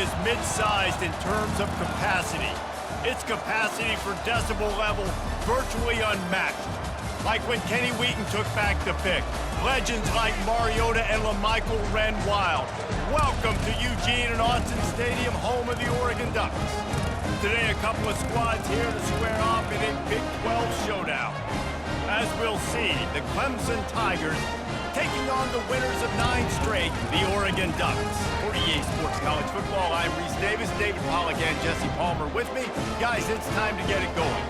is mid-sized in terms of capacity. Its capacity for decibel level virtually unmatched. Like when Kenny Wheaton took back the pick. Legends like Mariota and LaMichael ran wild. Welcome to Eugene and Autzen Stadium, home of the Oregon Ducks. Today, a couple of squads here to square off in a Big 12 showdown. As we'll see, the Clemson Tigers taking on the winners of 9 straight, the Oregon Ducks. For EA Sports College Football, I'm Reese Davis, David Pollack, and Jesse Palmer with me. Guys, it's time to get it going.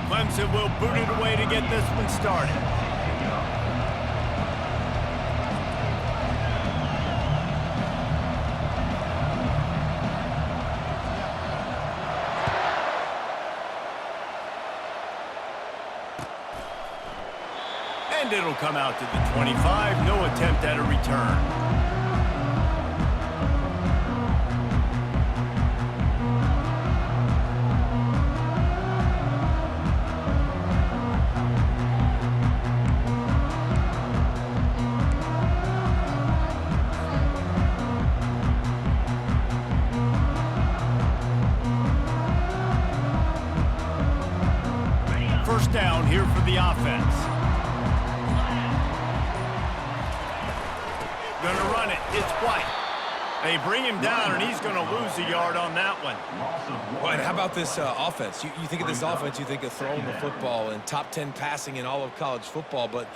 Clemson will boot it away to get this one started. And it'll come out to the 25. No attempt at a return. First down here for the offense. Gonna run it. It's White. They bring him down, and he's gonna lose a yard on that one. Well, and how about this offense? You think of this offense, you think of throwing the football and top 10 passing in all of college football, but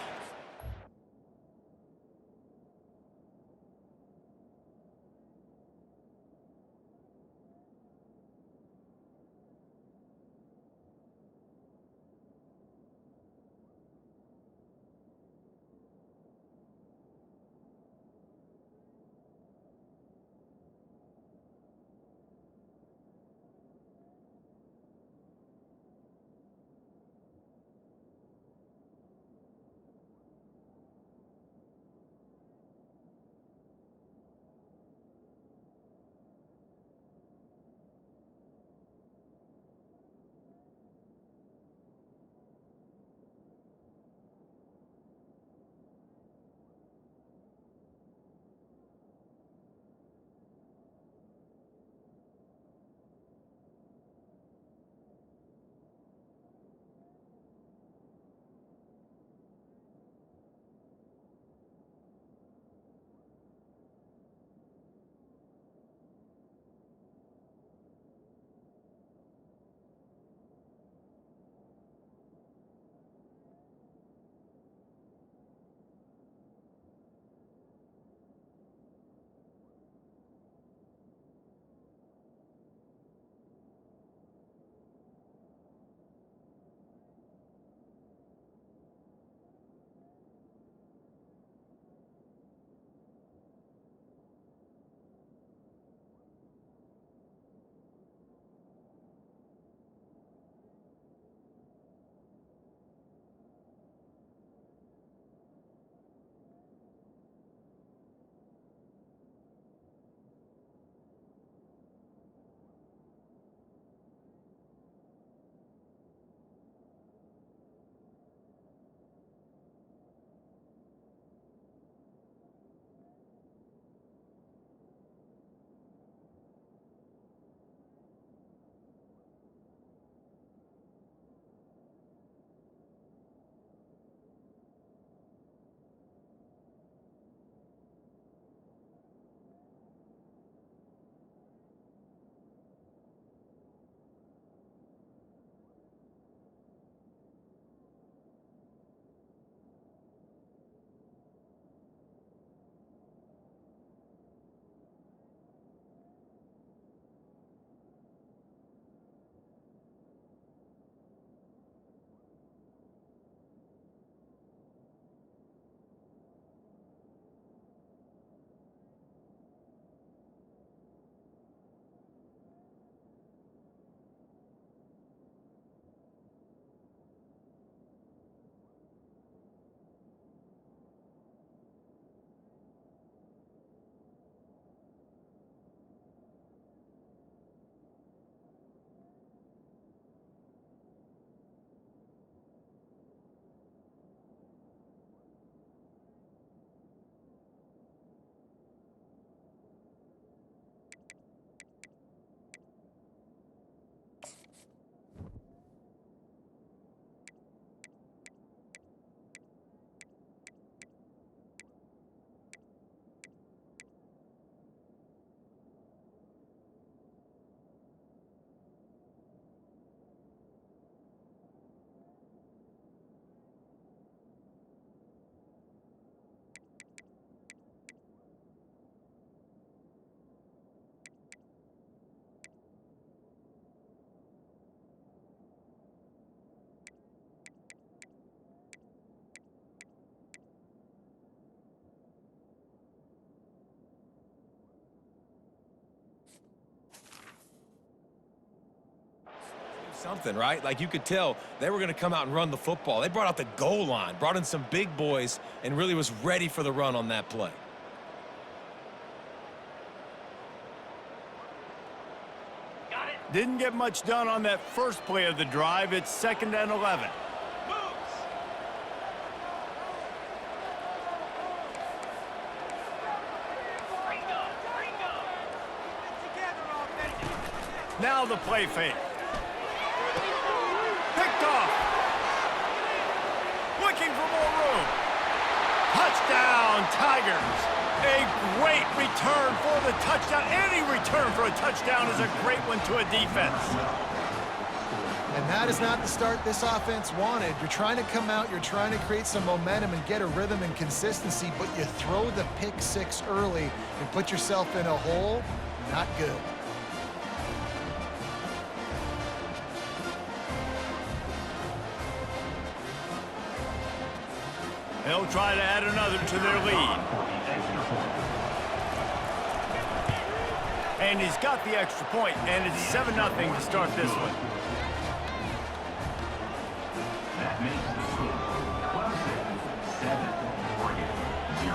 something, right? Like, you could tell they were going to come out and run the football. They brought out the goal line, brought in some big boys, and really was ready for the run on that play. Didn't get much done on that first play of the drive. It's 2nd and 11. Now the play fake. Picked off. Looking for more room. Touchdown, Tigers. A great return for the touchdown. Any return for a touchdown is a great one to a defense. And that is not the start this offense wanted. You're trying to come out, you're trying to create some momentum and get a rhythm and consistency, but you throw the pick six early and put yourself in a hole. Not good. They'll try to add another to their lead. And he's got the extra point, and it's 7-0 to start this one. That makes the score Clemson 7, Oregon 0.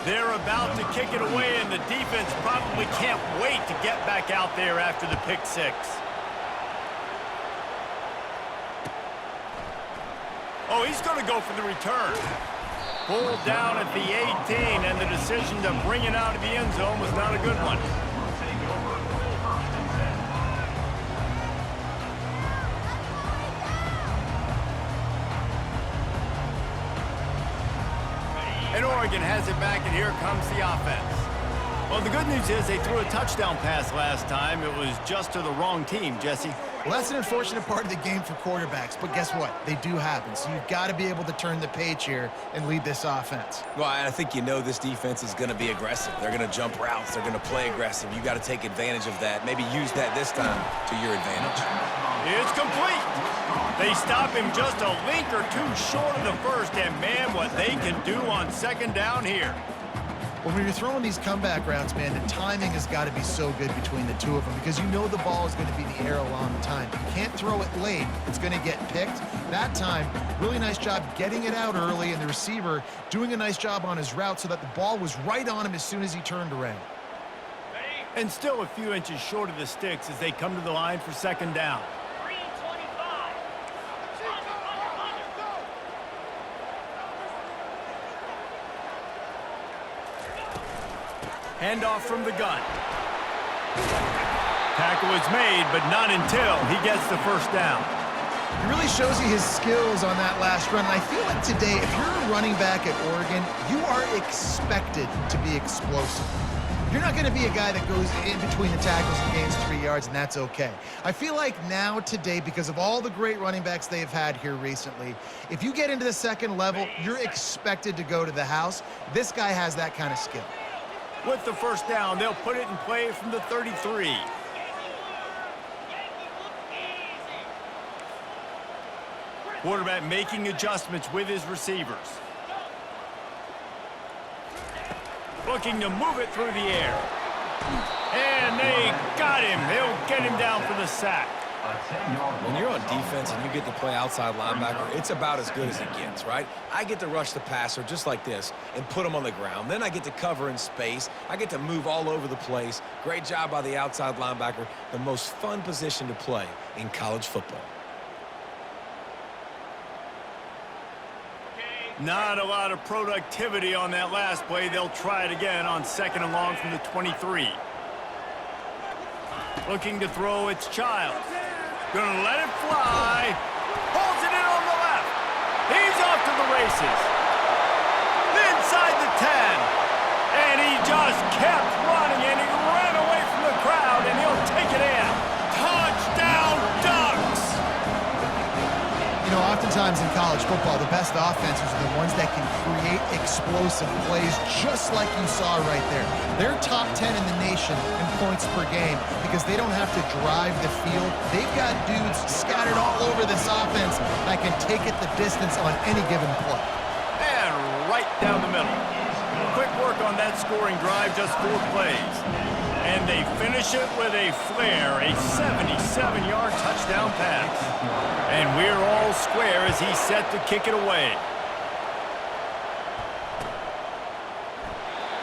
They're about to kick it away, and the defense probably can't wait to get back out there after the pick six. Oh, he's going to go for the return. Pulled down at the 18, and the decision to bring it out of the end zone was not a good one. And Oregon has it back, and here comes the offense. Well, the good news is they threw a touchdown pass last time. It was just to the wrong team, Jesse. Well, that's an unfortunate part of the game for quarterbacks, but guess what? They do happen, so you've got to be able to turn the page here and lead this offense. Well, I think you know this defense is going to be aggressive. They're going to jump routes. They're going to play aggressive. You got to take advantage of that. Maybe use that this time to your advantage. It's complete. They stop him just a link or two short of the first, and man, what they can do on 2nd down here. Well, when you're throwing these comeback routes, man, the timing has got to be so good between the two of them because you know the ball is going to be in the air a long time. You can't throw it late. It's going to get picked. That time, really nice job getting it out early, and the receiver doing a nice job on his route so that the ball was right on him as soon as he turned around. And still a few inches short of the sticks as they come to the line for 2nd down. Handoff from the gun. Tackle is made, but not until he gets the 1st down. It really shows you his skills on that last run. And I feel like today, if you're a running back at Oregon, you are expected to be explosive. You're not going to be a guy that goes in between the tackles and gains 3 yards, and that's okay. I feel like now today, because of all the great running backs they've had here recently, if you get into the 2nd level, you're expected to go to the house. This guy has that kind of skill. With the 1st down, they'll put it in play from the 33. Quarterback making adjustments with his receivers. Looking to move it through the air. And they got him. They'll get him down for the sack. When you're on defense and you get to play outside linebacker, it's about as good as it gets, right? I get to rush the passer just like this and put him on the ground. Then I get to cover in space. I get to move all over the place. Great job by the outside linebacker. The most fun position to play in college football. Not a lot of productivity on that last play. They'll try it again on 2nd and long from the 23. Looking to throw, it's Childs. Gonna let it fly. Holds it in on the left. He's off to the races. Inside the 10. And he just kept running, and he ran away from the crowd, and he'll take it in. Touchdown, Ducks! You know, oftentimes times in college football, the best offenses are the ones that can create explosive plays just like you saw right there. They're top 10 in the nation in points per game because they don't have to drive the field. They've got dudes scattered all over this offense that can take it the distance on any given play. And right down the middle. Quick work on that scoring drive, just 4 plays. And they finish it with a flair, a 77-yard touchdown pass. And we're all square as he's set to kick it away.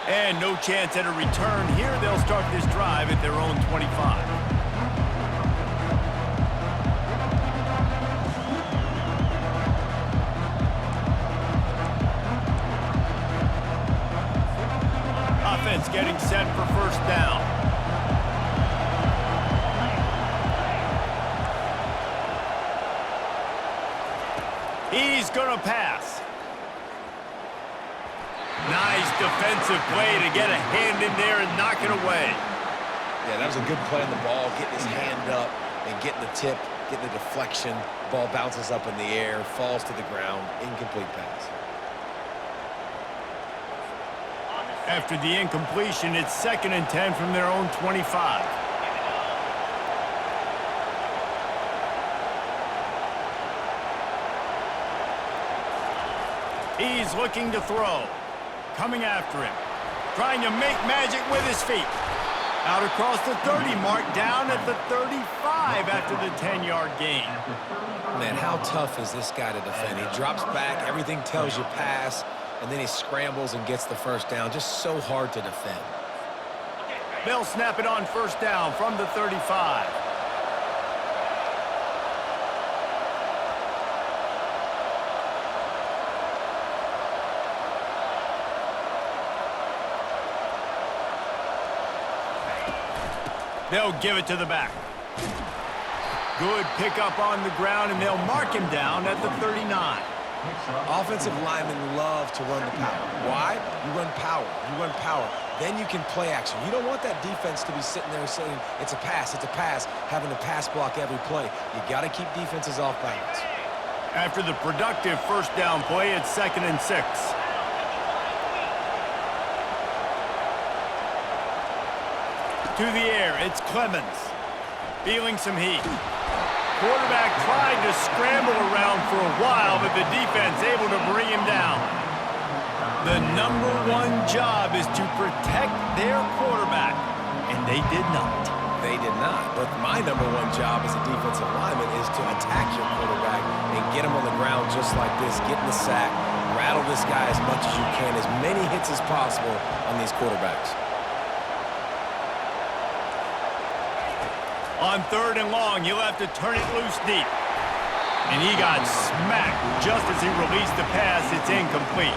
And no chance at a return here. They'll start this drive at their own 25. Offense getting set for first down. He's going to pass. Nice defensive play to get a hand in there and knock it away. Yeah, that was a good play on the ball, getting his hand up and getting the tip, getting the deflection. Ball bounces up in the air, falls to the ground, incomplete pass. After the incompletion, it's 2nd and 10 from their own 25. He's looking to throw. Coming after him. Trying to make magic with his feet. Out across the 30 mark, down at the 35 after the 10-yard gain. Man, how tough is this guy to defend? He drops back, everything tells you pass, and then he scrambles and gets the first down. Just so hard to defend. They'll snap it on first down from the 35. They'll give it to the back. Good pickup on the ground, and they'll mark him down at the 39. Offensive linemen love to run the power. Why? You run power. You run power. Then you can play action. You don't want that defense to be sitting there saying, it's a pass, having to pass block every play. You got to keep defenses off balance. After the productive first down play, it's 2nd and 6. To the air, it's Clemens. Feeling some heat. Quarterback tried to scramble around for a while, but the defense able to bring him down. The #1 job is to protect their quarterback, and they did not. They did not, but my #1 job as a defensive lineman is to attack your quarterback and get him on the ground just like this, get in the sack, rattle this guy as much as you can, as many hits as possible on these quarterbacks. On 3rd and long, you'll have to turn it loose deep. And he got smacked just as he released the pass. It's incomplete.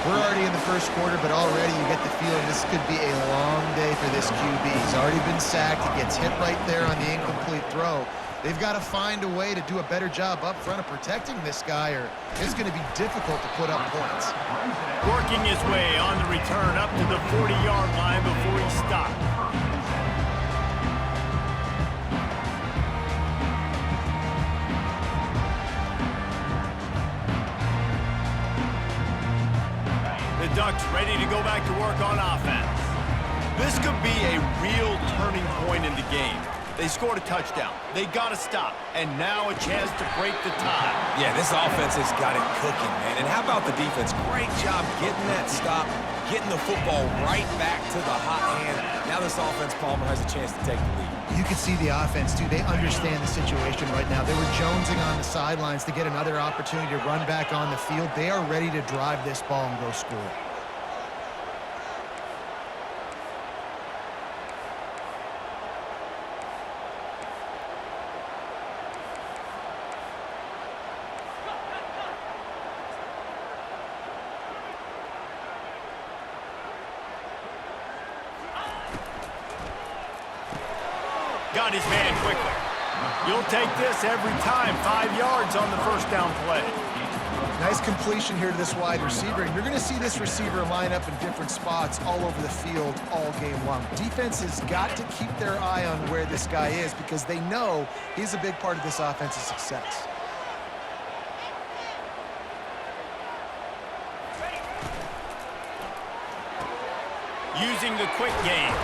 We're already in the first quarter, but already you get the feeling this could be a long day for this QB. He's already been sacked. He gets hit right there on the incomplete throw. They've got to find a way to do a better job up front of protecting this guy, or it's going to be difficult to put up points. Working his way on the return up to the 40-yard line before he stopped. The Ducks ready to go back to work on offense. This could be a real turning point in the game. They scored a touchdown. They got to stop. And now a chance to break the tie. Yeah, this offense has got it cooking, man. And how about the defense? Great job getting that stop, getting the football right back to the hot hand. Now this offense, Palmer, has a chance to take the lead. You can see the offense, too. They understand the situation right now. They were jonesing on the sidelines to get another opportunity to run back on the field. They are ready to drive this ball and go score. Got his man quickly. You'll take this every time. 5 yards on the first down play. Nice completion here to this wide receiver. And you're going to see this receiver line up in different spots all over the field all game long. Defense has got to keep their eye on where this guy is because they know he's a big part of this offense's success. using the quick game.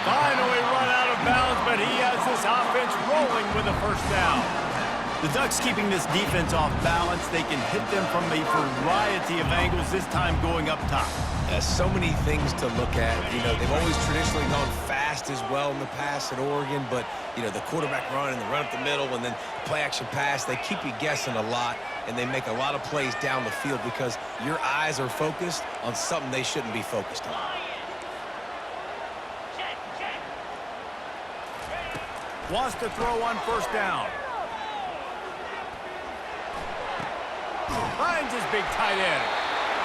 Finally run out of bounds, but he has this offense rolling with a first down. The Ducks keeping this defense off balance. They can hit them from a variety of angles, this time going up top. So many things to look at. You know, they've always traditionally gone fast as well in the past at Oregon, but, you know, the quarterback run and the run up the middle and then play-action pass, they keep you guessing a lot, and they make a lot of plays down the field because your eyes are focused on something they shouldn't be focused on. Wants to throw on first down. Finds his big tight end.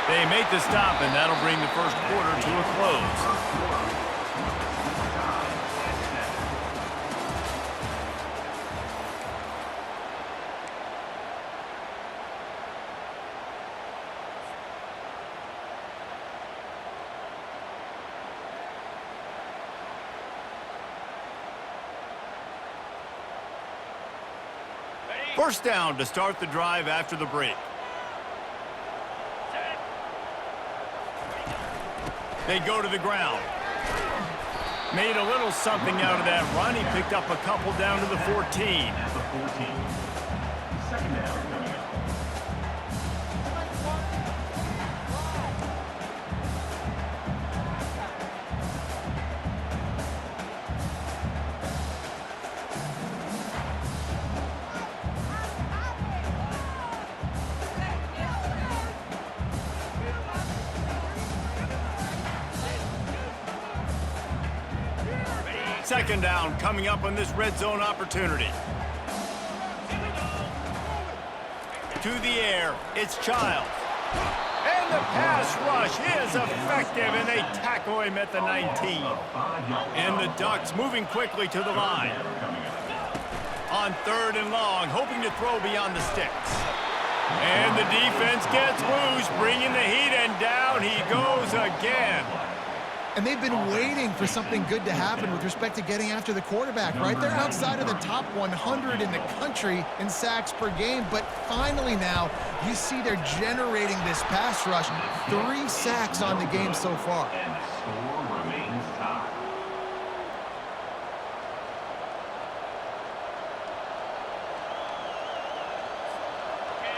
They make the stop, and that'll bring the first quarter to a close. First down to start the drive after the break. They go to the ground. Made a little something out of that run. He picked up a couple down to the 14. At the 14. Second down coming up. Second down coming up on this red zone opportunity. To the air, it's Childs. And the pass rush is effective, and they tackle him at the 19. And the Ducks moving quickly to the line. On third and long, hoping to throw beyond the sticks. And the defense gets loose, bringing the heat, and down he goes again. And they've been waiting for something good to happen with respect to getting after the quarterback, right? They're outside of the top 100 in the country in sacks per game, but finally now you see they're generating this pass rush. 3 sacks on the game so far. And the score remains tied.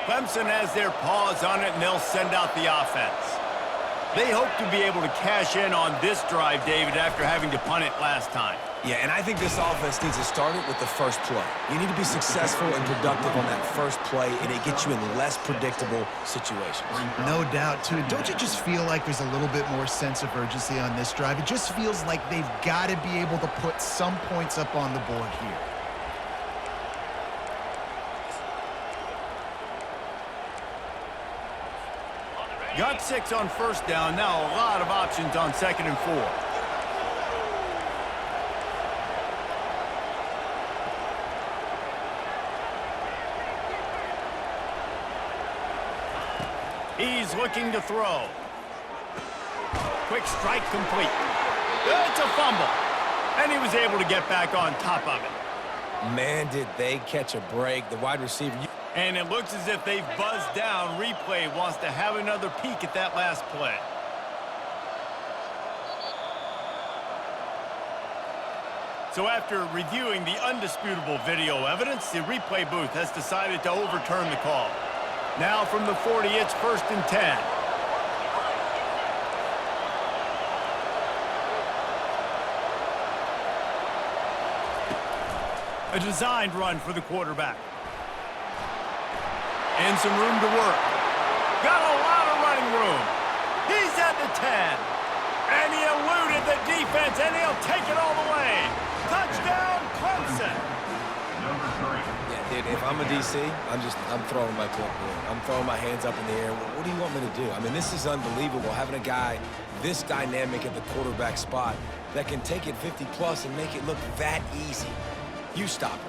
Clemson has their paws on it, and they'll send out the offense. They hope to be able to cash in on this drive, David, after having to punt it last time. Yeah, and I think this offense needs to start it with the first play. You need to be successful and productive on that first play, and it gets you in less predictable situations. No doubt, too. Don't you just feel like there's a little bit more sense of urgency on this drive? It just feels like they've got to be able to put some points up on the board here. Got 6 on first down. Now a lot of options on second and 4. He's looking to throw. Quick strike complete. It's a fumble. And he was able to get back on top of it. Man, did they catch a break. The wide receiver... And it looks as if they've buzzed down. Replay wants to have another peek at that last play. So after reviewing the undisputable video evidence, the replay booth has decided to overturn the call. Now from the 40, it's 1st and 10. A designed run for the quarterback. And some room to work. Got a lot of running room. He's at the 10. And he eluded the defense, and he'll take it all the way. Touchdown, Clemson. Number 3. Yeah, dude, if I'm a DC, I'm throwing my clipboard. I'm throwing my hands up in the air. What do you want me to do? I mean, this is unbelievable, having a guy this dynamic at the quarterback spot that can take it 50-plus and make it look that easy. You stop him.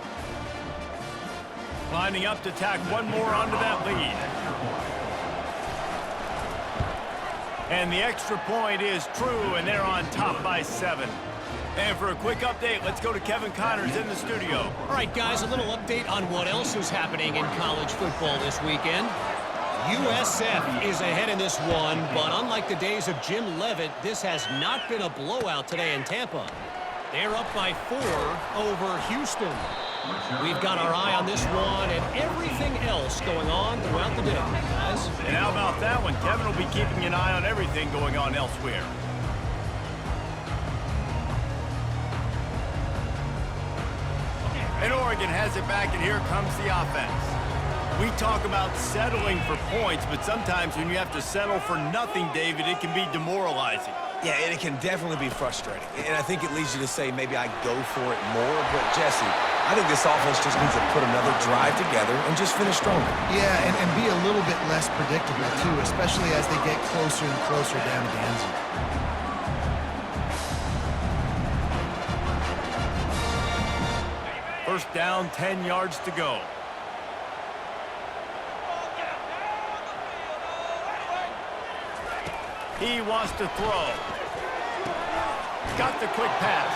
Lining up to tack one more onto that lead. And the extra point is true, and they're on top by 7. And for a quick update, let's go to Kevin Connors in the studio. All right, guys, a little update on what else is happening in college football this weekend. USF is ahead in this one, but unlike the days of Jim Leavitt, this has not been a blowout today in Tampa. They're up by 4 over Houston. We've got our eye on this one and everything else going on throughout the day, guys. And how about that one? Kevin will be keeping an eye on everything going on elsewhere. And Oregon has it back, and here comes the offense. We talk about settling for points, but sometimes when you have to settle for nothing, David, it can be demoralizing. Yeah, and it can definitely be frustrating. And I think it leads you to say maybe I go for it more. But, Jesse, I think this offense just needs to put another drive together and just finish stronger. Yeah, and be a little bit less predictable, too, especially as they get closer and closer down to the end zone. First down, 10 yards to go. He wants to throw. Got the quick pass.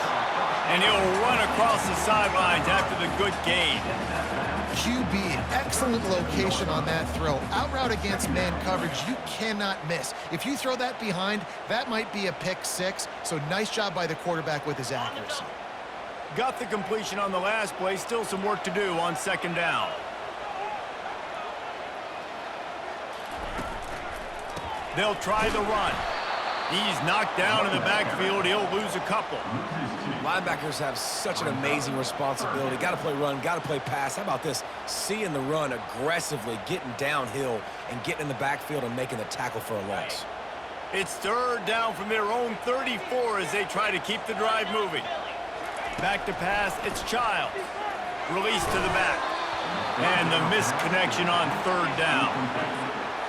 And he'll run across the sidelines after the good gain. QB, excellent location on that throw. Out route against man coverage, you cannot miss. If you throw that behind, that might be a pick 6. So nice job by the quarterback with his accuracy. Got the completion on the last play. Still some work to do on second down. They'll try the run. He's knocked down in the backfield. He'll lose a couple. Linebackers have such an amazing responsibility. Got to play run, got to play pass. How about this? Seeing the run aggressively, getting downhill, and getting in the backfield and making the tackle for a loss. It's third down from their own 34 as they try to keep the drive moving. Back to pass, it's Child. Release to the back. And the misconnection on third down.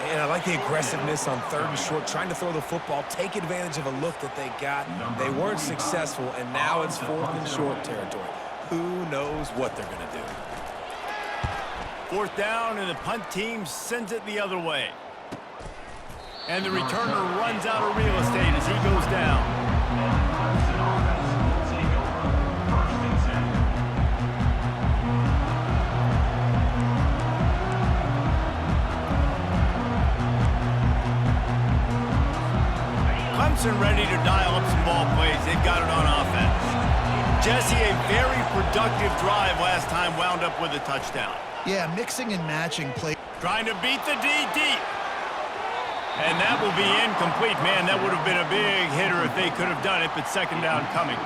And I like the aggressiveness on third and short, trying to throw the football, take advantage of a look that they got. They weren't successful, and now it's fourth and short territory. Who knows what they're going to do? Fourth down, and the punt team sends it the other way. And the returner runs out of real estate as he goes down. Clemson ready to dial up some ball plays. They've got it on offense. Jesse, a very productive drive last time, wound up with a touchdown. Yeah, mixing and matching play. Trying to beat the D deep. And that will be incomplete. Man, that would have been a big hitter if they could have done it, but second down coming.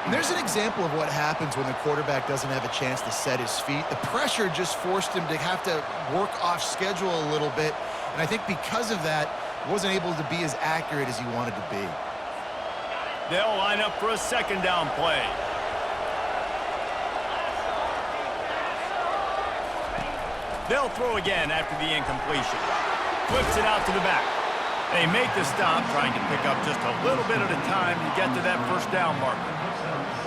And there's an example of what happens when the quarterback doesn't have a chance to set his feet. The pressure just forced him to have to work off schedule a little bit. And I think because of that, wasn't able to be as accurate as he wanted to be. They'll line up for a second down play. They'll throw again after the incompletion. Flips it out to the back. They make the stop, trying to pick up just a little bit at a time to get to that first down marker.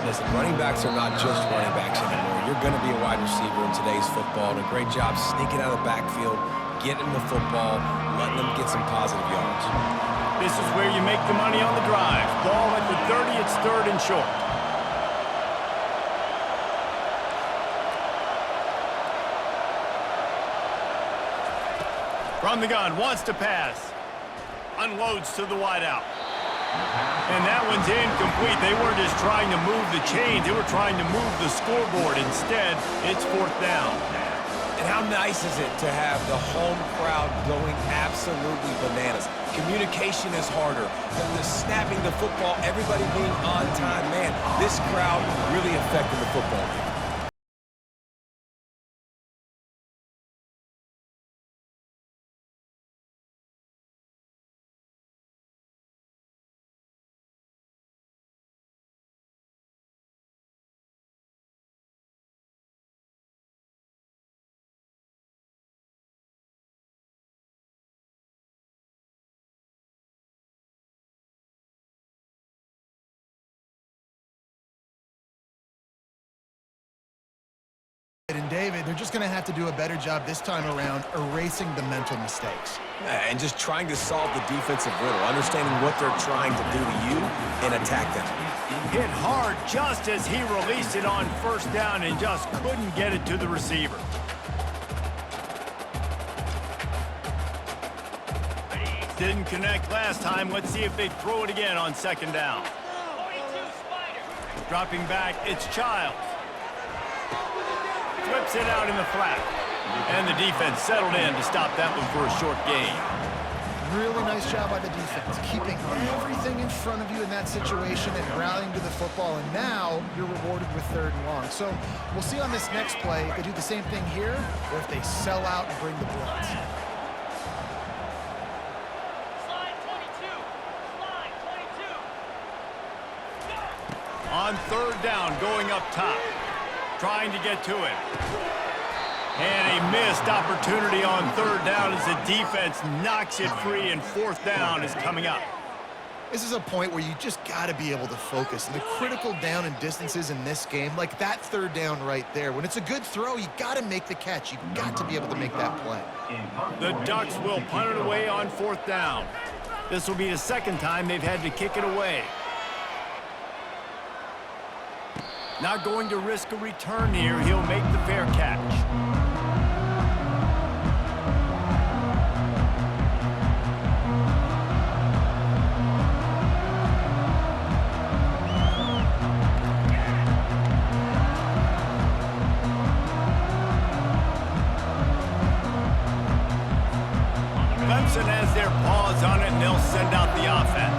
Listen, running backs are not just running backs anymore. You're going to be a wide receiver in today's football, and a great job sneaking out of the backfield, getting the football, letting them get some positive yards. This is where you make the money on the drive. Ball at the 30, it's third and short. From the gun, wants to pass. Unloads to the wideout. And that one's incomplete. They weren't just trying to move the chains. They were trying to move the scoreboard. Instead, it's fourth down. And how nice is it to have the home crowd going absolutely bananas? Communication is harder. The snapping the football, everybody being on time. Man, this crowd really affected the football game. And David, they're just going to have to do a better job this time around erasing the mental mistakes. And just trying to solve the defensive riddle, understanding what they're trying to do to you and attack them. Hit hard just as he released it on first down and just couldn't get it to the receiver. Didn't connect last time. Let's see if they throw it again on second down. Dropping back, it's Childs. Flips it out in the flat. And the defense settled in to stop that one for a short gain. Really nice job by the defense, keeping everything in front of you in that situation and rallying to the football, and now you're rewarded with 3rd and long. So we'll see on this next play if they do the same thing here or if they sell out and bring the blitz. On 3rd down, going up top. Trying to get to it. And a missed opportunity on 3rd down as the defense knocks it free, and 4th down is coming up. This is a point where you just got to be able to focus. And the critical down and distances in this game, like that 3rd down right there, when it's a good throw, you got to make the catch. You've got to be able to make that play. The Ducks will punt it away on 4th down. This will be the 2nd time they've had to kick it away. Not going to risk a return here. He'll make the fair catch. Clemson has their paws on it, and they'll send out the offense.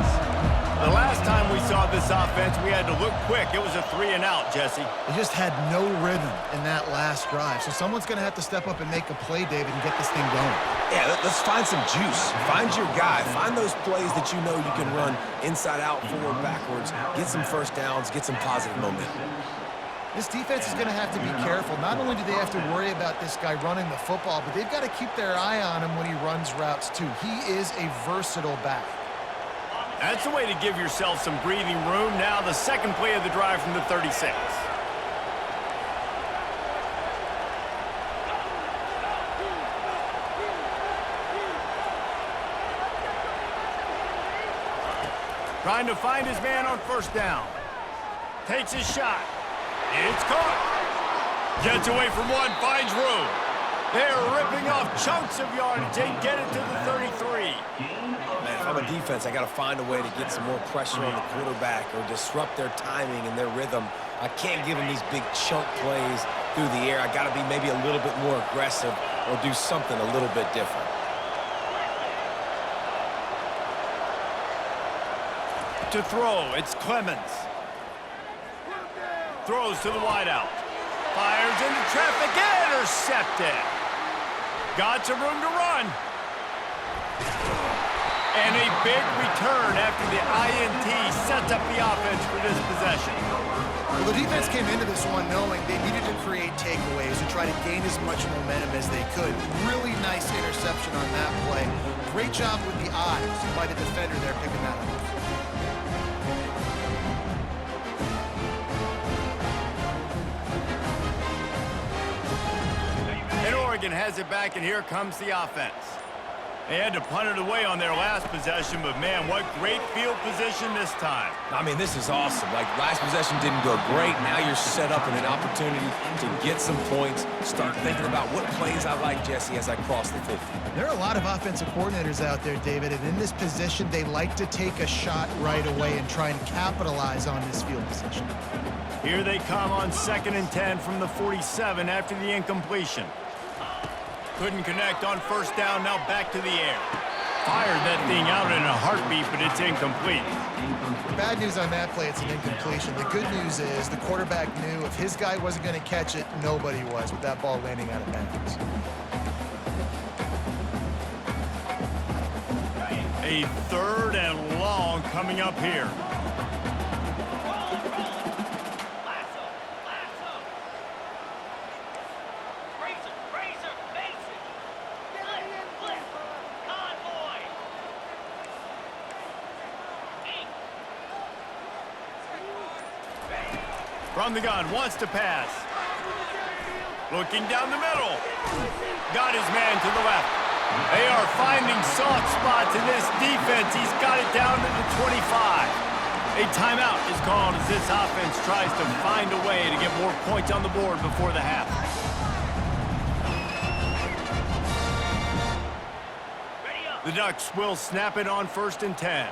The last time we saw this offense, we had to look quick. It was a 3-and-out, Jesse. They just had no rhythm in that last drive. So someone's going to have to step up and make a play, David, and get this thing going. Yeah, let's find some juice. Find your guy. Find those plays that you know you can run inside out, forward, backwards. Get some first downs. Get some positive momentum. This defense is going to have to be careful. Not only do they have to worry about this guy running the football, but they've got to keep their eye on him when he runs routes, too. He is a versatile back. That's the way to give yourself some breathing room. Now the 2nd play of the drive from the 36. Trying to find his man on 1st down. Takes his shot. It's caught. Gets away from one, finds room. They're ripping off chunks of yardage. They get it to the 33. Man, if I'm a defense, I got to find a way to get some more pressure on the quarterback or disrupt their timing and their rhythm. I can't give them these big chunk plays through the air. I got to be maybe a little bit more aggressive or do something a little bit different. To throw, it's Clemens. Throws to the wideout. Fires into traffic, intercepted. Got some room to run. And a big return after the INT sets up the offense for this possession. Well, the defense came into this one knowing they needed to create takeaways and try to gain as much momentum as they could. Really nice interception on that play. Great job with the eyes by the defender there picking that up. And Oregon has it back, and here comes the offense. They had to punt it away on their last possession, but man, what great field position this time. I mean, this is awesome. Like, last possession didn't go great. Now you're set up in an opportunity to get some points. Start thinking about what plays I like, Jesse, as I cross the 50. There are a lot of offensive coordinators out there, David, and in this position, they like to take a shot right away and try and capitalize on this field position. Here they come on 2nd and 10 from the 47 after the incompletion. Couldn't connect on 1st down, now back to the air. Fired that thing out in a heartbeat, but it's incomplete. Bad news on that play, it's an incompletion. The good news is the quarterback knew if his guy wasn't going to catch it, nobody was with that ball landing out of bounds. A 3rd and long coming up here. From the gun, wants to pass. Looking down the middle. Got his man to the left. They are finding soft spots in this defense. He's got it down to the 25. A timeout is called as this offense tries to find a way to get more points on the board before the half. Ready up. The Ducks will snap it on 1st and 10.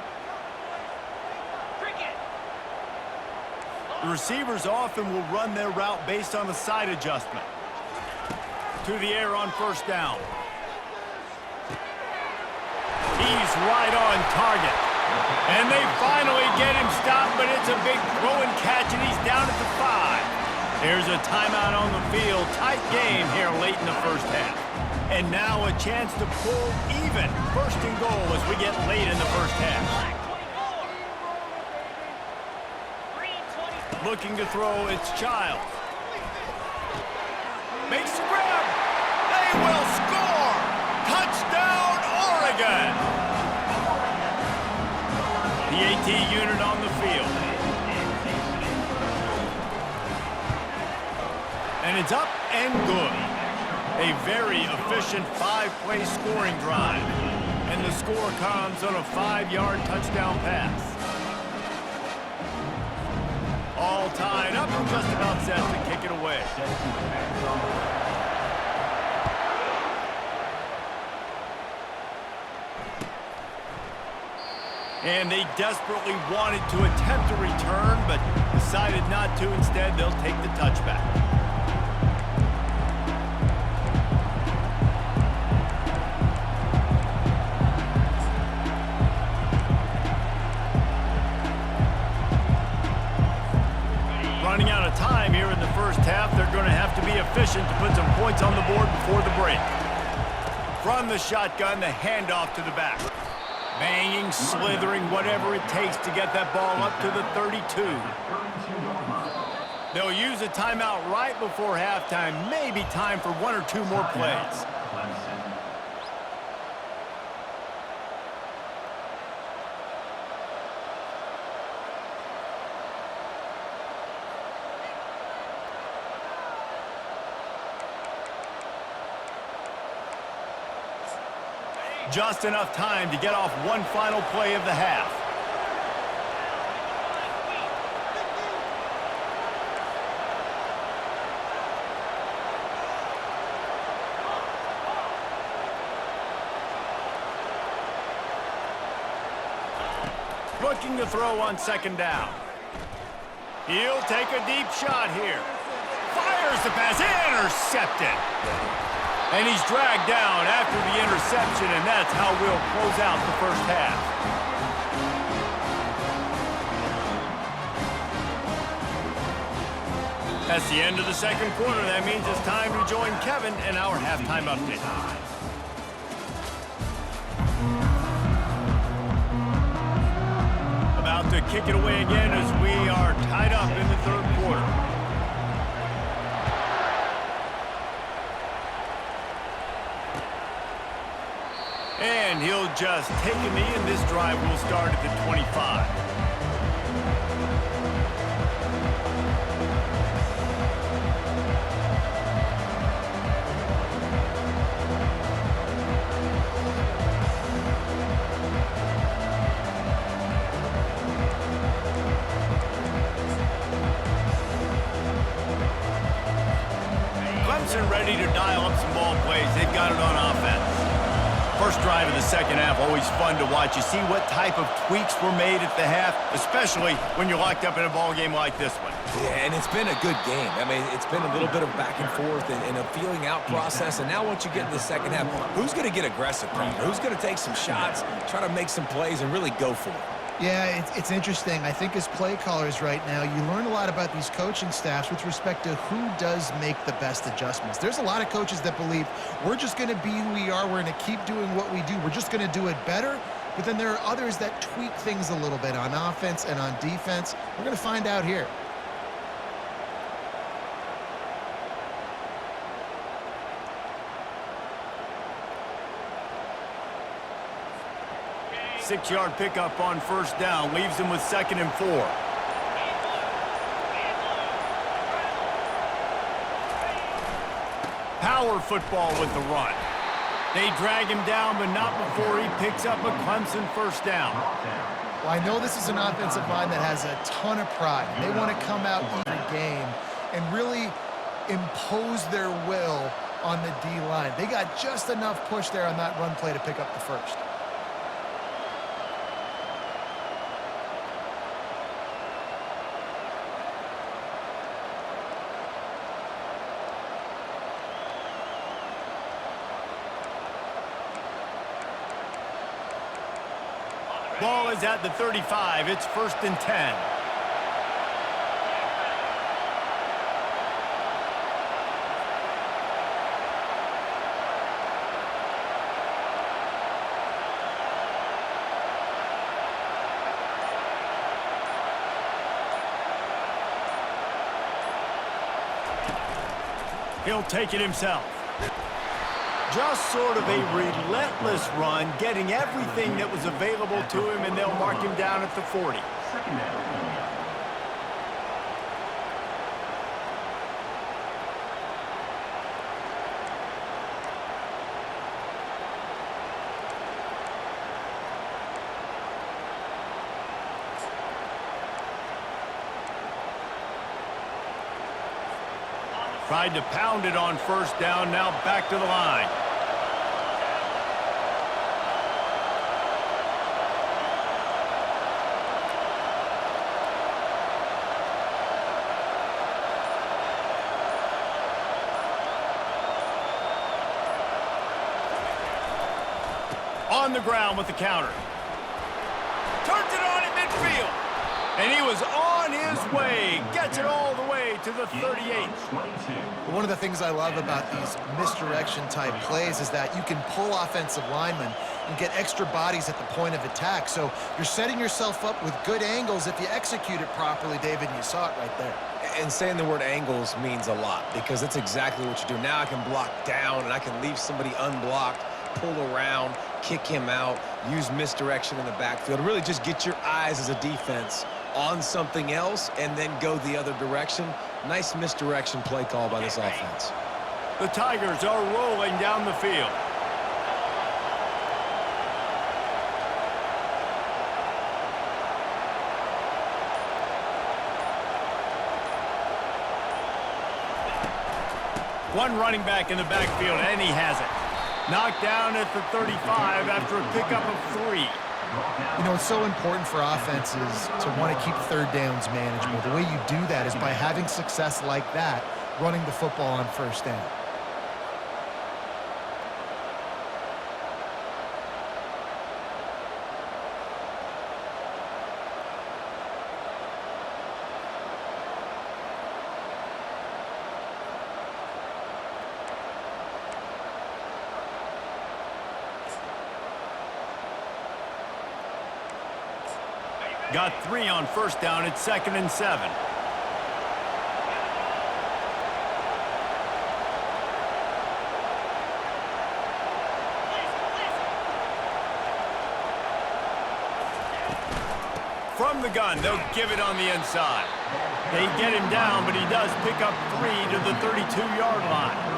The receivers often will run their route based on a side adjustment. To the air on 1st down. He's right on target. And they finally get him stopped, but it's a big throw and catch, and he's down at the 5. There's a timeout on the field. Tight game here late in the 1st half. And now a chance to pull even 1st and goal as we get late in the 1st half. Looking to throw, it's Childs. Makes the grab. They will score! Touchdown, Oregon! The AT unit on the field. And it's up and good. A very efficient 5-play scoring drive. And the score comes on a 5-yard touchdown pass. All tied up and just about set to kick it away. And they desperately wanted to attempt a return, but decided not to. Instead, they'll take the touchback. Running out of time here in the 1st half. They're going to have to be efficient to put some points on the board before the break. From the shotgun, the handoff to the back. Banging, slithering, whatever it takes to get that ball up to the 32. They'll use a timeout right before halftime. Maybe time for 1 or 2 more plays. Just enough time to get off one final play of the half. Looking to throw on 2nd down. He'll take a deep shot here. Fires the pass, intercepted. And he's dragged down after the interception, and that's how we'll close out the 1st half. That's the end of the 2nd quarter. That means it's time to join Kevin in our halftime update. About to kick it away again as we are tied up in the 3rd quarter. And he'll just take a knee, and this drive will start at the 25. Clemson ready to dial up some ball plays. They've got it on offense. First drive of the 2nd half, always fun to watch. You see what type of tweaks were made at the half, especially when you're locked up in a ball game like this one. Yeah, and it's been a good game. I mean, it's been a little bit of back and forth and a feeling out process. And now once you get in the 2nd half, who's going to get aggressive, Parker? Who's going to take some shots, try to make some plays, and really go for it? Yeah, it's interesting. I think as play callers right now, you learn a lot about these coaching staffs with respect to who does make the best adjustments. There's a lot of coaches that believe we're just going to be who we are. We're going to keep doing what we do. We're just going to do it better. But then there are others that tweak things a little bit on offense and on defense. We're going to find out here. Six-yard pickup on 1st down. Leaves him with 2nd and 4. Power football with the run. They drag him down, but not before he picks up a Clemson 1st down. Well, I know this is an offensive line that has a ton of pride. They want to come out in the game and really impose their will on the D-line. They got just enough push there on that run play to pick up the 1st. Ball is at the 35. It's 1st and 10. He'll take it himself. Just sort of a relentless run, getting everything that was available to him, and they'll mark him down at the 40. Second down. Tried to pound it on 1st down, now back to the line. On the ground with the counter. Turns it on in midfield. And he was on his way. Gets it all the way to the 38. One of the things I love about these misdirection type plays is that you can pull offensive linemen and get extra bodies at the point of attack. So you're setting yourself up with good angles if you execute it properly, David, and you saw it right there. And saying the word angles means a lot because that's exactly what you do. Now I can block down and I can leave somebody unblocked, pull around, kick him out, use misdirection in the backfield. Really just get your eyes as a defense on something else and then go the other direction. Nice misdirection play call by this offense. The Tigers are rolling down the field. One running back in the backfield, and he has it. Knocked down at the 35 after a pickup of 3. You know, it's so important for offenses to want to keep 3rd downs manageable. The way you do that is by having success like that, running the football on 1st down. Got 3 on 1st down. It's 2nd and 7. From the gun, they'll give it on the inside. They get him down, but he does pick up 3 to the 32-yard line.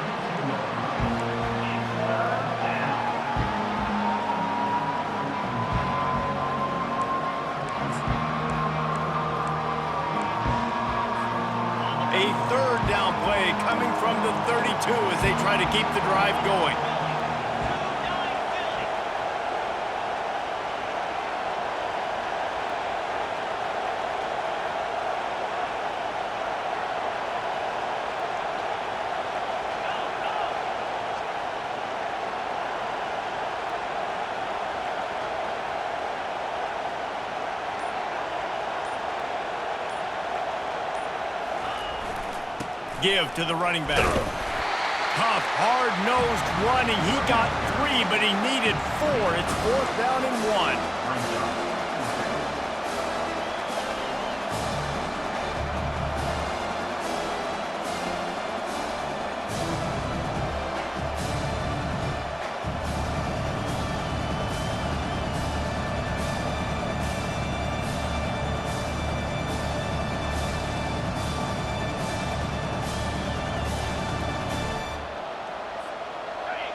A 3rd down play coming from the 32 as they try to keep the drive going. Give to the running back. Tough, hard-nosed running. He got 3, but he needed 4. It's 4th down and 1.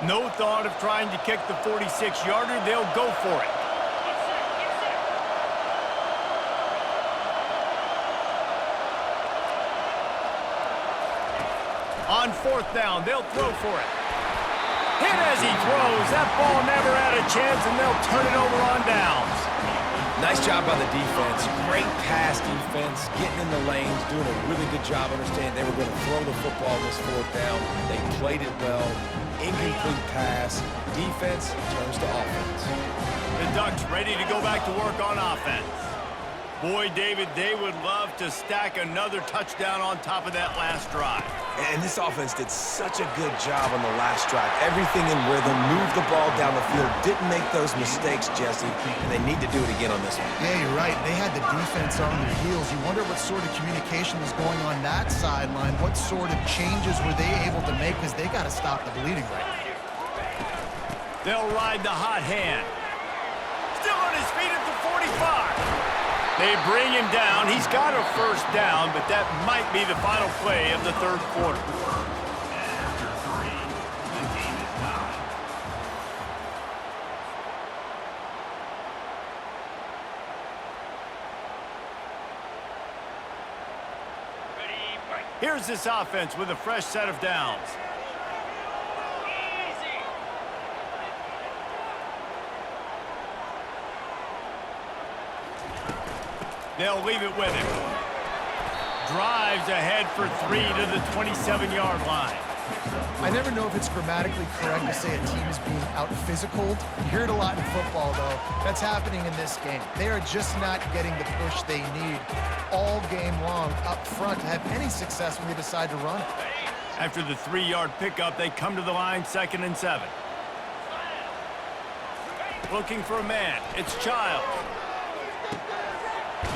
No thought of trying to kick the 46-yarder. They'll go for it. On 4th down, they'll throw for it. Hit as he throws. That ball never had a chance, and they'll turn it over on downs. Nice job by the defense. Great pass defense, getting in the lanes, doing a really good job understanding they were going to throw the football this 4th down. They played it well. Incomplete pass. Defense turns to offense. The Ducks ready to go back to work on offense. Boy, David, they would love to stack another touchdown on top of that last drive. And this offense did such a good job on the last drive. Everything in rhythm, moved the ball down the field, didn't make those mistakes, Jesse, and they need to do it again on this one. Yeah, you're right. They had the defense on their heels. You wonder what sort of communication was going on that sideline. What sort of changes were they able to make, because they got to stop the bleeding right now. They'll ride the hot hand. Still on his feet at the 45. They bring him down. He's got a first down, but that might be the final play of the third quarter. After 3, the game is tied. Here's this offense with a fresh set of downs. They'll leave it with him. Drives ahead for 3 to the 27-yard line. I never know if it's grammatically correct to say a team is being out-physicaled. You hear it a lot in football, though. That's happening in this game. They are just not getting the push they need all game long up front to have any success when they decide to run it. After the 3-yard pickup, they come to the line, 2nd and 7. Looking for a man. It's Childs.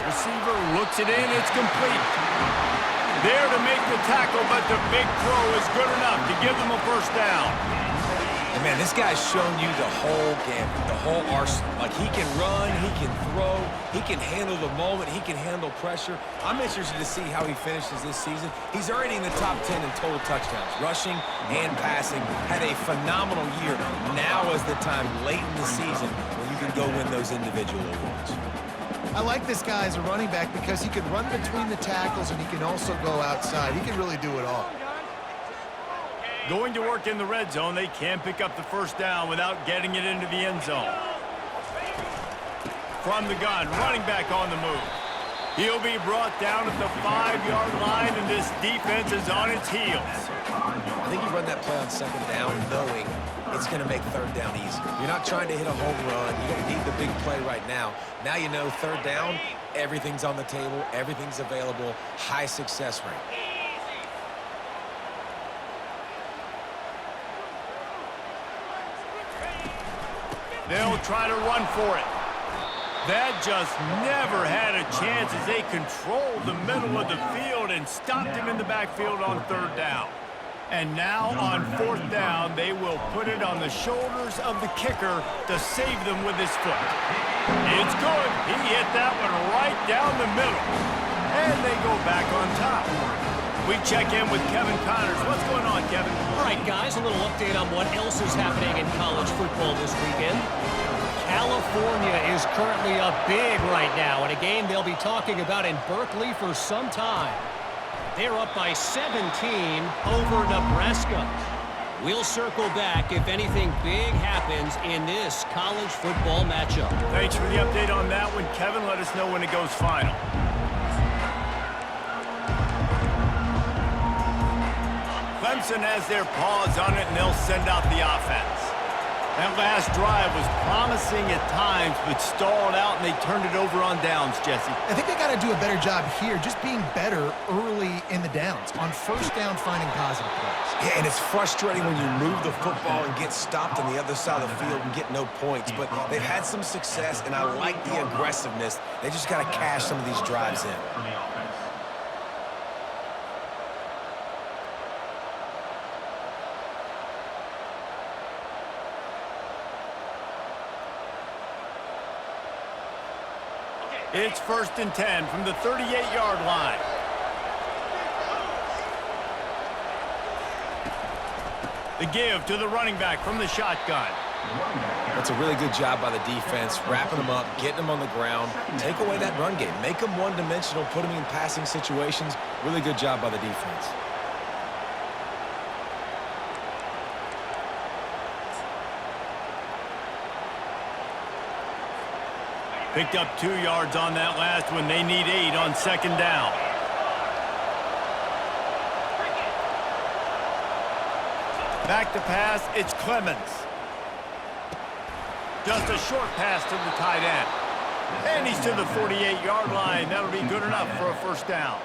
Receiver looks it in. It's complete. There to make the tackle, but the big throw is good enough to give them a first down. And man, this guy's shown you the whole gamut, the whole arsenal. Like, he can run, he can throw, he can handle the moment, he can handle pressure. I'm interested to see how he finishes this season. He's already in the top 10 in total touchdowns, rushing and passing. Had a phenomenal year. Now is the time late in the season when you can go win those individual awards. I like this guy as a running back because he can run between the tackles and he can also go outside. He can really do it all. Going to work in the red zone, they can pick up the first down without getting it into the end zone. From the gun, running back on the move. He'll be brought down at the 5-yard line, and this defense is on its heels. I think you run that play on 2nd down knowing it's going to make 3rd down easier. You're not trying to hit a home run. You don't need the big play right now. Now you know 3rd down, everything's on the table, everything's available, high success rate. They'll try to run for it. That just never had a chance as they controlled the middle of the field and stopped him in the backfield on 3rd down. And now on 4th down, they will put it on the shoulders of the kicker to save them with his foot. It's good. He hit that one right down the middle. And they go back on top. We check in with Kevin Connors. What's going on, Kevin? All right, guys, a little update on what else is happening in college football this weekend. California is currently up big right now in a game they'll be talking about in Berkeley for some time. They're up by 17 over Nebraska. We'll circle back if anything big happens in this college football matchup. Thanks for the update on that one, Kevin. Let us know when it goes final. Clemson has their paws on it, and they'll send out the offense. That last drive was promising at times, but stalled out, and they turned it over on downs, Jesse. I think they got to do a better job here, just being better early in the downs. On 1st down, finding positive plays. Yeah, and it's frustrating when you move the football and get stopped on the other side of the field and get no points. But they've had some success, and I like the aggressiveness. They just got to cash some of these drives in. For the offense. It's 1st and 10 from the 38-yard line. The give to the running back from the shotgun. That's a really good job by the defense, wrapping them up, getting them on the ground. Take away that run game. Make them one-dimensional, put them in passing situations. Really good job by the defense. Picked up 2 yards on that last one. They need 8 on 2nd down. Back to pass, it's Clemens. Just a short pass to the tight end. And he's to the 48-yard line. That'll be good enough for a first down.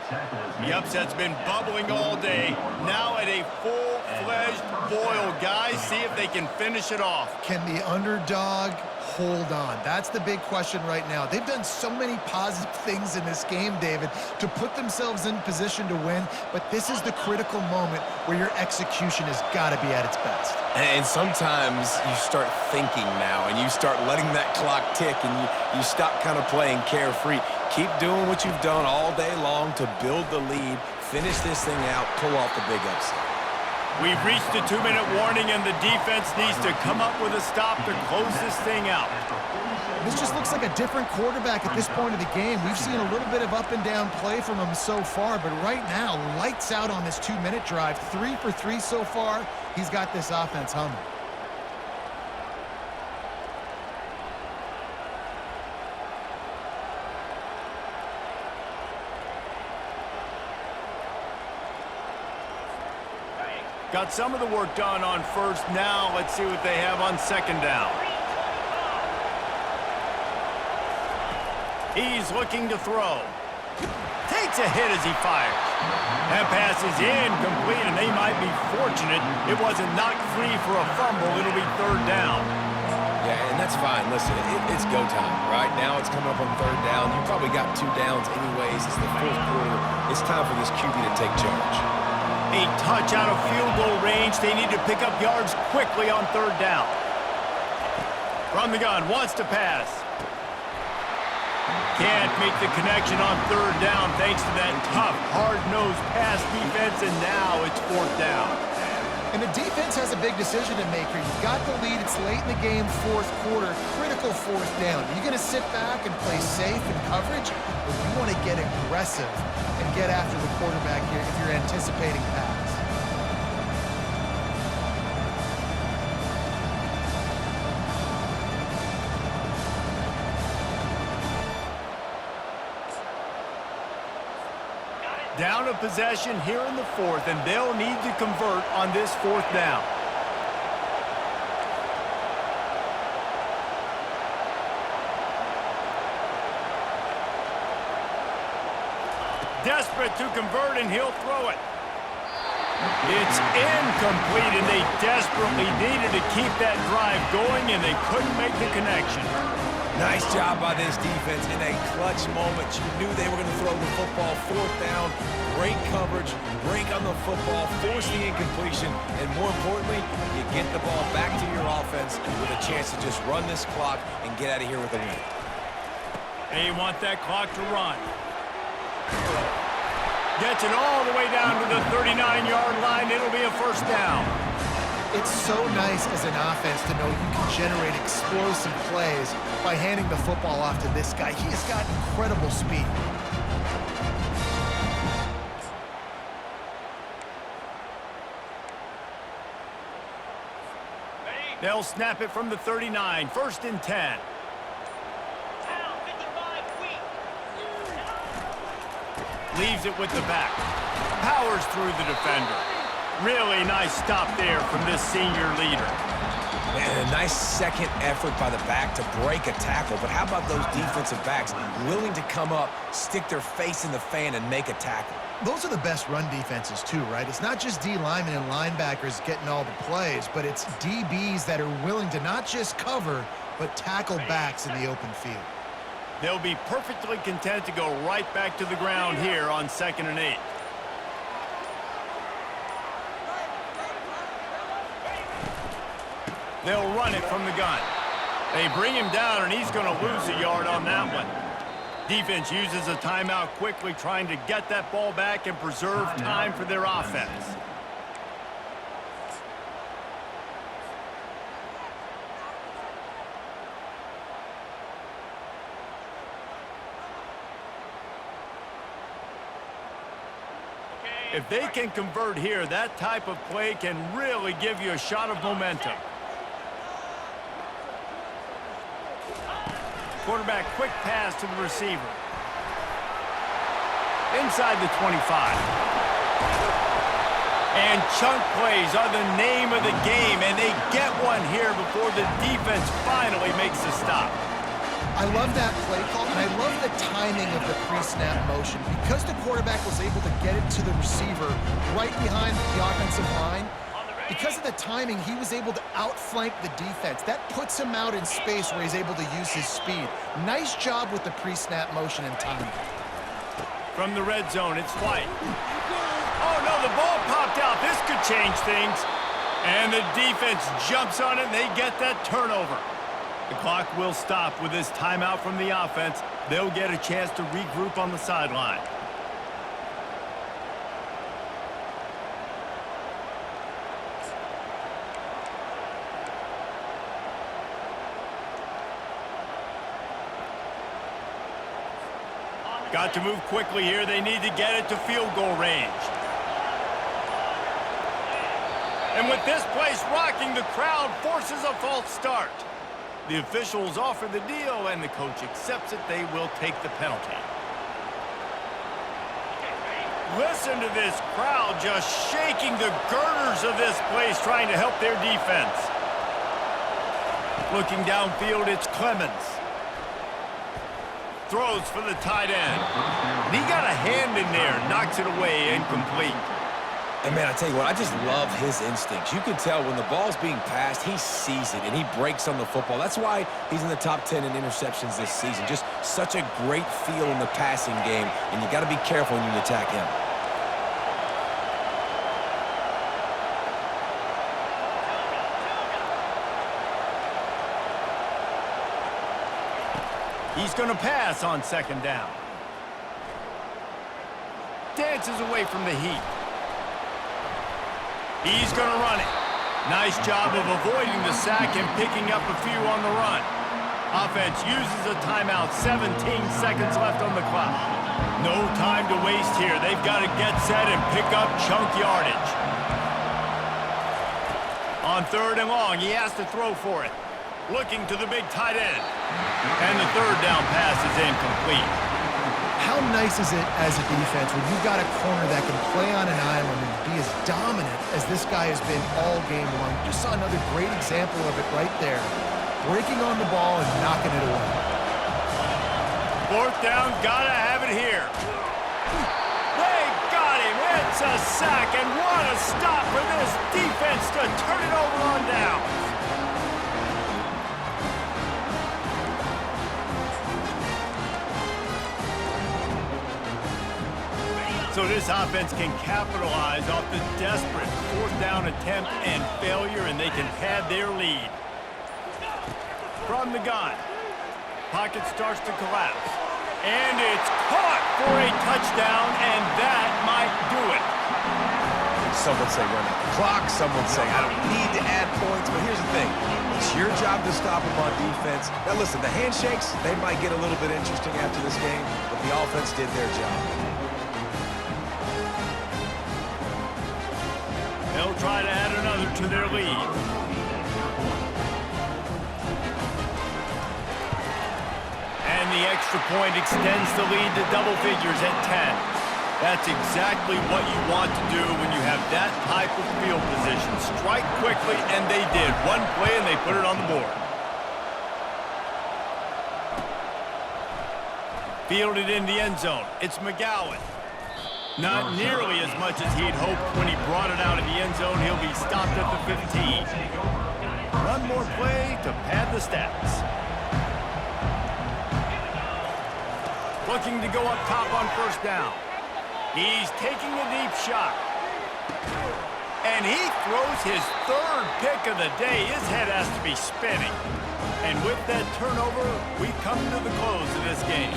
The upset's been bubbling all day. Now at a full-fledged boil. Guys, see if they can finish it off. Can the underdog hold on? That's the big question right now. They've done so many positive things in this game, David, to put themselves in position to win, but this is the critical moment where your execution has got to be at its best. And sometimes you start thinking now, and you start letting that clock tick, and you stop kind of playing carefree. Keep doing what you've done all day long to build the lead, finish this thing out, pull off the big upset. We've reached the 2-minute warning, and the defense needs to come up with a stop to close this thing out. This just looks like a different quarterback at this point of the game. We've seen a little bit of up and down play from him so far, but right now, lights out on this 2-minute drive. 3 for 3 so far. He's got this offense humming. Got some of the work done on first. Now let's see what they have on second down. He's looking to throw. Takes a hit as he fires. That pass is incomplete, and they might be fortunate it wasn't knocked free for a fumble. It'll be third down. Yeah, and that's fine. Listen, it's go time, right? Now it's coming up on third down. You probably got 2 downs anyways. It's the fourth quarter. It's time for this QB to take charge. A touch out of field goal range. They need to pick up yards quickly on third down. From the gun, wants to pass. Can't make the connection on third down thanks to that tough, hard-nosed pass defense, and now it's fourth down. And the defense has a big decision to make here. You've got the lead. It's late in the game, fourth quarter, critical fourth down. Are you going to sit back and play safe in coverage, or do you want to get aggressive and get after the quarterback here if you're anticipating pass? Down a possession here in the fourth, and they'll need to convert on this fourth down. Desperate to convert, and he'll throw it. It's incomplete, and they desperately needed to keep that drive going, and they couldn't make the connection. Nice job by this defense in a clutch moment. You knew they were going to throw the football. Fourth down, great coverage, break on the football, force the incompletion, and more importantly, you get the ball back to your offense with a chance to just run this clock and get out of here with a win. They want that clock to run. Gets it all the way down to the 39-yard line. It'll be a first down. It's so nice as an offense to know you can generate explosive plays by handing the football off to this guy. He has got incredible speed. They'll snap it from the 39, first and 10. Leaves it with the back. Powers through the defender. Really nice stop there from this senior leader. And a nice second effort by the back to break a tackle. But how about those defensive backs willing to come up, stick their face in the fan, and make a tackle? Those are the best run defenses too, right? It's not just D linemen and linebackers getting all the plays, but it's DBs that are willing to not just cover, but tackle backs in the open field. They'll be perfectly content to go right back to the ground here on 2nd and 8. They'll run it from the gun. They bring him down, and he's going to lose a yard on that one. Defense uses a timeout quickly, trying to get that ball back and preserve time for their offense. If they can convert here, that type of play can really give you a shot of momentum. Quarterback, quick pass to the receiver. Inside the 25. And chunk plays are the name of the game, and they get one here before the defense finally makes a stop. I love that play call, and I love the timing of the pre-snap motion. Because the quarterback was able to get it to the receiver right behind the offensive line, because of the timing, he was able to outflank the defense. That puts him out in space where he's able to use his speed. Nice job with the pre-snap motion and timing. From the red zone, it's White. Oh, no, the ball popped out. This could change things. And the defense jumps on it, and they get that turnover. The clock will stop with this timeout from the offense. They'll get a chance to regroup on the sideline. Got to move quickly here. They need to get it to field goal range. And with this place rocking, the crowd forces a false start. The officials offer the deal, and the coach accepts it. They will take the penalty. Listen to this crowd just shaking the girders of this place, trying to help their defense. Looking downfield, it's Clemson. Throws for the tight end. And he got a hand in there, knocks it away, incomplete. And, man, I tell you what, I just love his instincts. You can tell when the ball's being passed, he sees it, and he breaks on the football. That's why he's in the top 10 in interceptions this season. Just such a great feel in the passing game, and you got to be careful when you attack him. He's going to pass on second down. Dances away from the heat. He's going to run it. Nice job of avoiding the sack and picking up a few on the run. Offense uses a timeout. 17 seconds left on the clock. No time to waste here. They've got to get set and pick up chunk yardage. On third and long, he has to throw for it. Looking to the big tight end. And the third down pass is incomplete. How nice is it as a defense when you've got a corner that can play on an island and be as dominant as this guy has been all game long? Just saw another great example of it right there. Breaking on the ball and knocking it away. Fourth down, gotta have it here. They got him. It's a sack, and what a stop for this defense to turn it over on downs. So this offense can capitalize off the desperate fourth down attempt and failure, and they can pad their lead. From the gun, pocket starts to collapse. And it's caught for a touchdown, and that might do it. Some would say run out the clock. Some would say I don't need to add points. But here's the thing. It's your job to stop them on defense. Now, listen, the handshakes, they might get a little bit interesting after this game, but the offense did their job. They'll try to add another to their lead. And the extra point extends the lead to double figures at 10. That's exactly what you want to do when you have that type of field position. Strike quickly, and they did. One play, and they put it on the board. Fielded in the end zone. It's McGowan. Not nearly as much as he'd hoped when he brought it out of the end zone. He'll be stopped at the 15. One more play to pad the stats. Looking to go up top on first down. He's taking a deep shot. And he throws his third pick of the day. His head has to be spinning. And with that turnover, we come to the close of this game.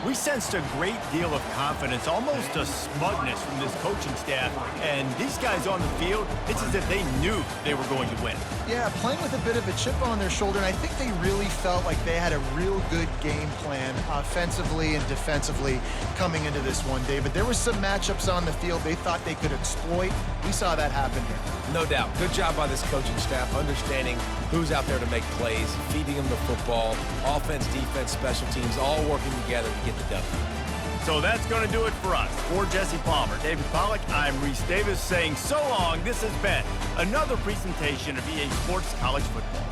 We sensed a great deal of confidence, almost a smugness from this coaching staff. And these guys on the field, it's as if they knew they were going to win. Yeah, playing with a bit of a chip on their shoulder, and I think they really felt like they had a real good game plan offensively and defensively coming into this one, David. There were some matchups on the field they thought they could exploit. We saw that happen here. No doubt. Good job by this coaching staff, understanding who's out there to make plays, feeding them the football, offense, defense, special teams, all working together to get the W. So that's going to do it for us. For Jesse Palmer, David Pollack, I'm Reese Davis saying so long. This has been another presentation of EA Sports College Football.